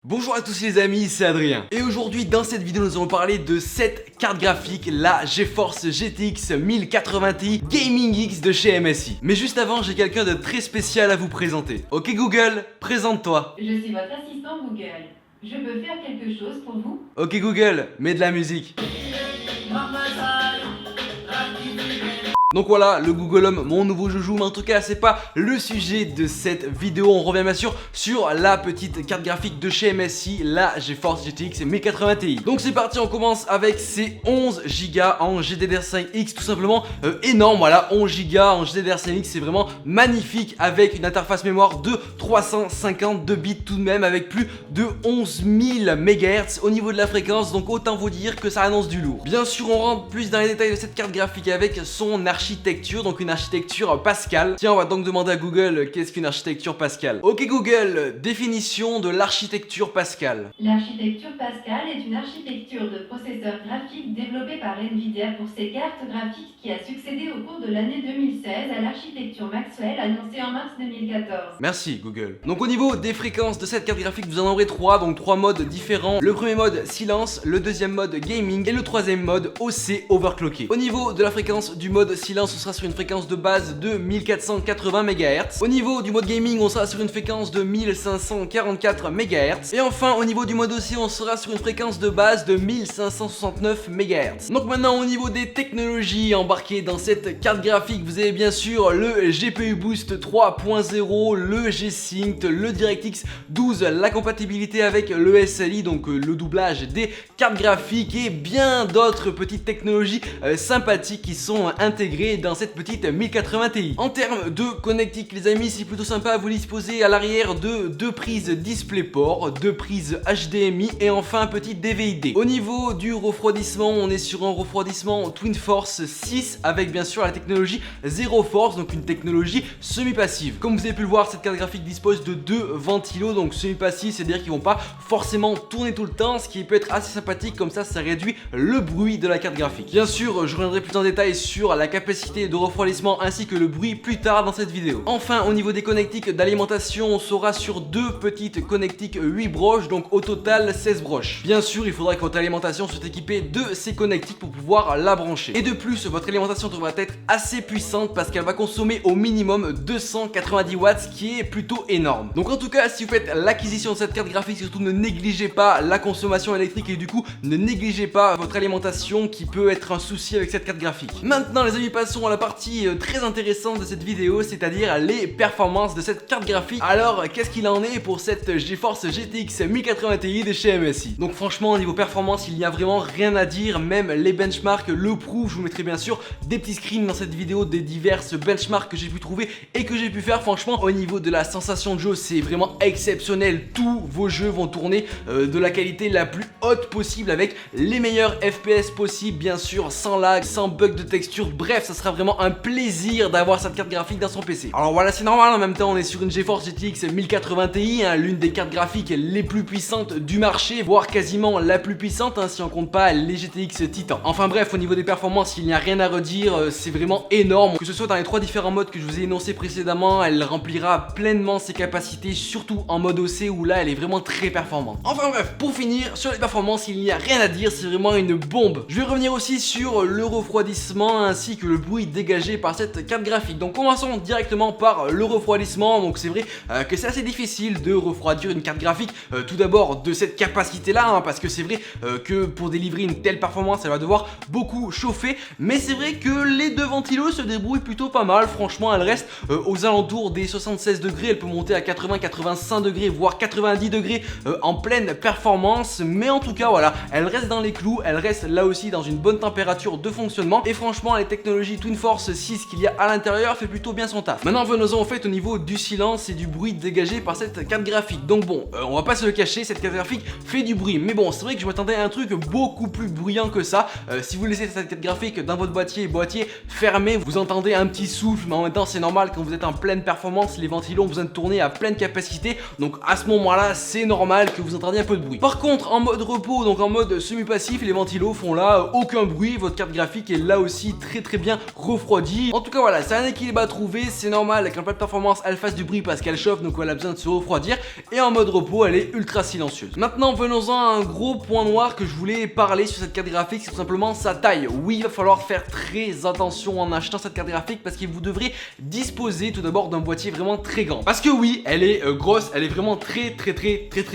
Bonjour à tous les amis, c'est Adrien. Et aujourd'hui dans cette vidéo nous allons parler de cette carte graphique, la GeForce GTX 1080 Ti Gaming X de chez MSI. Mais juste avant, j'ai quelqu'un de très spécial à vous présenter. Ok Google, présente-toi. Je suis votre assistant Google. Je peux faire quelque chose pour vous? Ok Google, mets de la musique. Donc voilà, le Google Home, mon nouveau joujou, mais en tout cas c'est pas le sujet de cette vidéo. On revient bien sûr sur la petite carte graphique de chez MSI, la GeForce GTX 1080 Ti. Donc c'est parti, on commence avec ces 11 Go en GDDR5X, tout simplement énorme. Voilà, 11 Go en GDDR5X, c'est vraiment magnifique, avec une interface mémoire de 352 bits tout de même, avec plus de 11 000 MHz au niveau de la fréquence, donc autant vous dire que ça annonce du lourd. Bien sûr on rentre plus dans les détails de cette carte graphique avec son architecture, donc une architecture Pascal. Tiens, on va donc demander à Google qu'est-ce qu'une architecture Pascal. Ok Google, définition de l'architecture Pascal. L'architecture Pascal est une architecture de processeur graphique développée par Nvidia pour ses cartes graphiques qui a succédé au cours de l'année 2016 à l'architecture Maxwell annoncée en mars 2014. Merci Google. Donc au niveau des fréquences de cette carte graphique, vous en aurez trois, donc trois modes différents. Le premier mode silence, le deuxième mode gaming et le troisième mode OC overclocké. Au niveau de la fréquence du mode silence, on sera sur une fréquence de base de 1480 MHz. Au niveau du mode gaming, on sera sur une fréquence de 1544 MHz. Et enfin, au niveau du mode OC, on sera sur une fréquence de base de 1569 MHz. Donc maintenant, au niveau des technologies embarquées dans cette carte graphique, vous avez bien sûr le GPU Boost 3.0, le G-Sync, le DirectX 12, la compatibilité avec le SLI, donc le doublage des cartes graphiques et bien d'autres petites technologies sympathiques qui sont intégrées dans cette petite 1080 Ti. En termes de connectique les amis, c'est plutôt sympa, vous disposez à l'arrière de deux prises DisplayPort, deux prises HDMI et enfin un petit DVI-D. Au niveau du refroidissement, on est sur un refroidissement TwinForce 6 avec bien sûr la technologie Zero Force, donc une technologie semi-passive. Comme vous avez pu le voir, cette carte graphique dispose de deux ventilos, donc semi-passifs, c'est-à-dire qu'ils vont pas forcément tourner tout le temps, ce qui peut être assez sympathique, comme ça réduit le bruit de la carte graphique. Bien sûr, je reviendrai plus en détail sur la capacité de refroidissement ainsi que le bruit plus tard dans cette vidéo. Enfin, au niveau des connectiques d'alimentation, on sera sur deux petites connectiques 8 broches, donc au total 16 broches. Bien sûr, il faudra que votre alimentation soit équipée de ces connectiques pour pouvoir la brancher. Et de plus, votre alimentation devra être assez puissante parce qu'elle va consommer au minimum 290 watts, ce qui est plutôt énorme. Donc en tout cas, si vous faites l'acquisition de cette carte graphique, surtout ne négligez pas la consommation électrique et du coup, ne négligez pas votre alimentation qui peut être un souci avec cette carte graphique. Maintenant les amis, passons à la partie très intéressante de cette vidéo, c'est-à-dire les performances de cette carte graphique. Alors qu'est-ce qu'il en est pour cette GeForce GTX 1080 Ti de chez MSI? Donc franchement, au niveau performance, il n'y a vraiment rien à dire, même les benchmarks le prouvent. Je vous mettrai bien sûr des petits screens dans cette vidéo des diverses benchmarks que j'ai pu trouver et que j'ai pu faire. Franchement, au niveau de la sensation de jeu, c'est vraiment exceptionnel. Tous vos jeux vont tourner de la qualité la plus haute possible avec les meilleurs FPS possibles, bien sûr, sans lag, sans bug de texture. Bref, ça sera vraiment un plaisir d'avoir cette carte graphique dans son PC. Alors voilà, c'est normal, en même temps on est sur une GeForce GTX 1080 Ti, hein, l'une des cartes graphiques les plus puissantes du marché, voire quasiment la plus puissante, hein, si on compte pas les GTX Titan. Enfin bref, au niveau des performances, il n'y a rien à redire, c'est vraiment énorme. Que ce soit dans les trois différents modes que je vous ai énoncés précédemment, elle remplira pleinement ses capacités, surtout en mode OC où là elle est vraiment très performante. Enfin bref, pour finir, sur les performances, il n'y a rien à dire, c'est vraiment une bombe. Je vais revenir aussi sur le refroidissement ainsi que le bruit dégagé par cette carte graphique. Donc commençons directement par le refroidissement. Donc c'est vrai que c'est assez difficile de refroidir une carte graphique, tout d'abord de cette capacité là, hein, parce que c'est vrai que pour délivrer une telle performance elle va devoir beaucoup chauffer, mais c'est vrai que les deux ventilos se débrouillent plutôt pas mal. Franchement elle reste aux alentours des 76 degrés, elle peut monter à 80-85 degrés voire 90 degrés en pleine performance, mais en tout cas voilà, elle reste dans les clous, elle reste là aussi dans une bonne température de fonctionnement et franchement les technologies TwinForce 6 qu'il y a à l'intérieur fait plutôt bien son taf. Maintenant venons-en au fait au niveau du silence et du bruit dégagé par cette carte graphique. Donc bon, on va pas se le cacher, cette carte graphique fait du bruit, mais bon c'est vrai que je m'attendais à un truc beaucoup plus bruyant que ça. Si vous laissez cette carte graphique dans votre boîtier fermé, vous entendez un petit souffle, mais en même temps c'est normal quand vous êtes en pleine performance, les ventilos ont besoin de tourner à pleine capacité, donc à ce moment là c'est normal que vous entendiez un peu de bruit. Par contre en mode repos, donc en mode semi-passif, les ventilos font là aucun bruit, votre carte graphique est là aussi très bien bien refroidi. En tout cas voilà, c'est un équilibre à trouver, c'est normal qu'en pleine performance elle fasse du bruit parce qu'elle chauffe, donc elle a besoin de se refroidir, et en mode repos elle est ultra silencieuse. Maintenant venons-en à un gros point noir que je voulais parler sur cette carte graphique, c'est tout simplement sa taille. Oui, il va falloir faire très attention en achetant cette carte graphique parce que vous devrez disposer tout d'abord d'un boîtier vraiment très grand. Parce que oui, elle est grosse, elle est vraiment très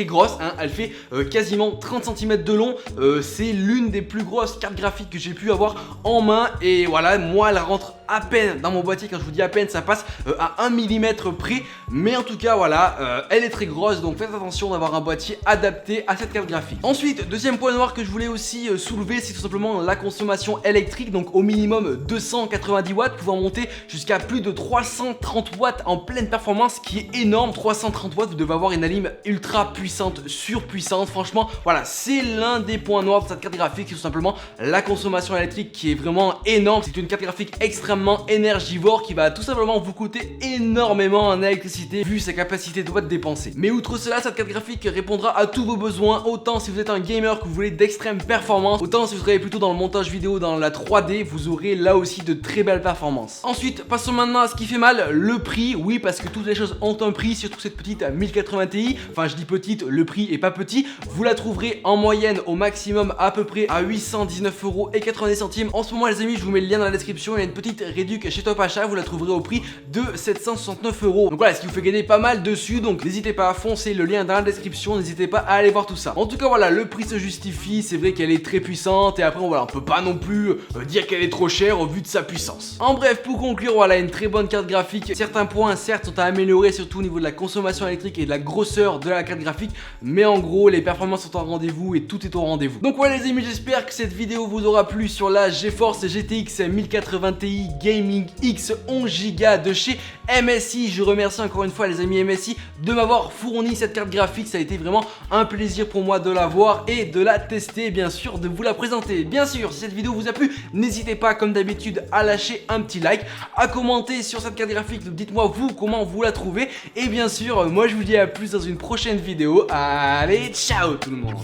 grosse, hein. Elle fait quasiment 30 cm de long, c'est l'une des plus grosses cartes graphiques que j'ai pu avoir en main, et voilà, moi elle rentre à peine dans mon boîtier. Quand je vous dis à peine, ça passe à 1 mm près, mais en tout cas voilà, elle est très grosse, donc faites attention d'avoir un boîtier adapté à cette carte graphique. Ensuite, deuxième point noir que je voulais aussi soulever, c'est tout simplement la consommation électrique, donc au minimum 290 watts, pouvant monter jusqu'à plus de 330 watts en pleine performance, qui est énorme. 330 watts, vous devez avoir une alim ultra puissante, surpuissante. Franchement, voilà, c'est l'un des points noirs de cette carte graphique, c'est tout simplement la consommation électrique qui est vraiment énorme. C'est une carte graphique extrêmement énergivore qui va tout simplement vous coûter énormément en électricité vu sa capacité de watts dépensée. Mais outre cela, cette carte graphique répondra à tous vos besoins, autant si vous êtes un gamer que vous voulez d'extrême performance, autant si vous travaillez plutôt dans le montage vidéo, dans la 3D, vous aurez là aussi de très belles performances. Ensuite, passons maintenant à ce qui fait mal, le prix. Oui, parce que toutes les choses ont un prix, surtout cette petite 1080 Ti. Enfin, je dis petite, le prix est pas petit. Vous la trouverez en moyenne au maximum à peu près à 819,90 €. En ce moment les amis, je vous mets le lien dans la description, il y a une petite réduc chez Top Achat, vous la trouverez au prix de 769 €. Donc voilà, ce qui vous fait gagner pas mal dessus, donc n'hésitez pas à foncer, le lien dans la description, n'hésitez pas à aller voir tout ça. En tout cas voilà, le prix se justifie, c'est vrai qu'elle est très puissante, et après voilà, on peut pas non plus dire qu'elle est trop chère au vu de sa puissance. En bref, pour conclure, voilà, une très bonne carte graphique. Certains points certes sont à améliorer, surtout au niveau de la consommation électrique et de la grosseur de la carte graphique, mais en gros les performances sont au rendez-vous et tout est au rendez-vous. Donc voilà les amis, j'espère que cette vidéo vous aura plu sur la GeForce GTX 1080 Ti Gaming X 11 Go de chez MSI. Je remercie encore une fois les amis MSI de m'avoir fourni cette carte graphique, ça a été vraiment un plaisir pour moi de la voir et de la tester, bien sûr de vous la présenter. Bien sûr, si cette vidéo vous a plu, n'hésitez pas comme d'habitude à lâcher un petit like, à commenter sur cette carte graphique, dites-moi vous comment vous la trouvez, et bien sûr moi je vous dis à plus dans une prochaine vidéo. Allez, ciao tout le monde.